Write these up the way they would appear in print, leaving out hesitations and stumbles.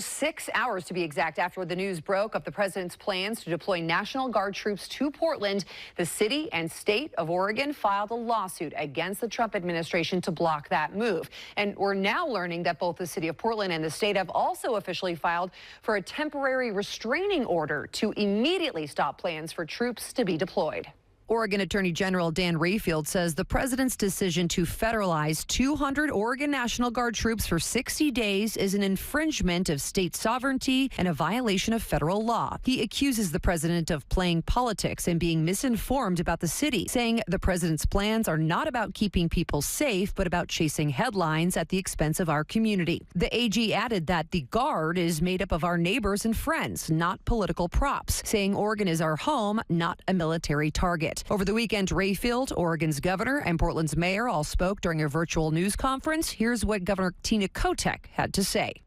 6 hours to be exact after the news broke of the president's plans to deploy National Guard troops to Portland, the city and state of Oregon filed a lawsuit against the Trump administration to block that move. And we're now learning that both the city of Portland and the state have also officially filed for a temporary restraining order to immediately stop plans for troops to be deployed. Oregon Attorney General Dan Rayfield says the president's decision to federalize 200 Oregon National Guard troops for 60 days is an infringement of state sovereignty and a violation of federal law. He accuses the president of playing politics and being misinformed about the city, saying the president's plans are not about keeping people safe, but about chasing headlines at the expense of our community. The AG added that the Guard is made up of our neighbors and friends, not political props, saying Oregon is our home, not a military target. Over the weekend, Rayfield, Oregon's governor, and Portland's mayor all spoke during a virtual news conference. Here's what Governor Tina Kotek had to say.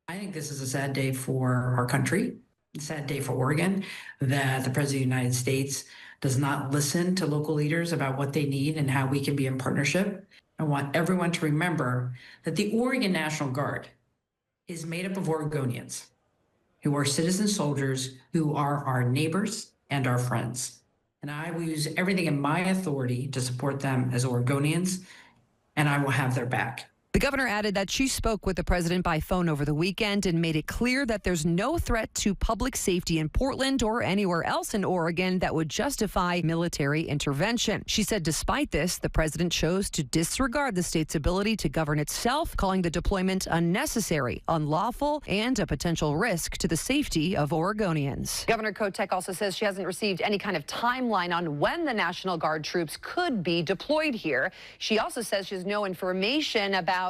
I think this is a sad day for our country, a sad day for Oregon, that the President of the United States does not listen to local leaders about what they need and how we can be in partnership. I want everyone to remember that the Oregon National Guard is made up of Oregonians who are citizen soldiers who are our neighbors and our friends. And I will use everything in my authority to support them as Oregonians, and I will have their back. The governor added that she spoke with the president by phone over the weekend and made it clear that there's no threat to public safety in Portland or anywhere else in Oregon that would justify military intervention. She said despite this, the president chose to disregard the state's ability to govern itself, calling the deployment unnecessary, unlawful, and a potential risk to the safety of Oregonians. Governor Kotek also says she hasn't received any kind of timeline on when the National Guard troops could be deployed here. She also says she has no information about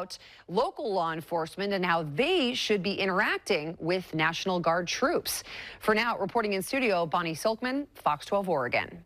local law enforcement and how they should be interacting with National Guard troops. For now, reporting in studio, Bonnie Silkman, Fox 12 Oregon.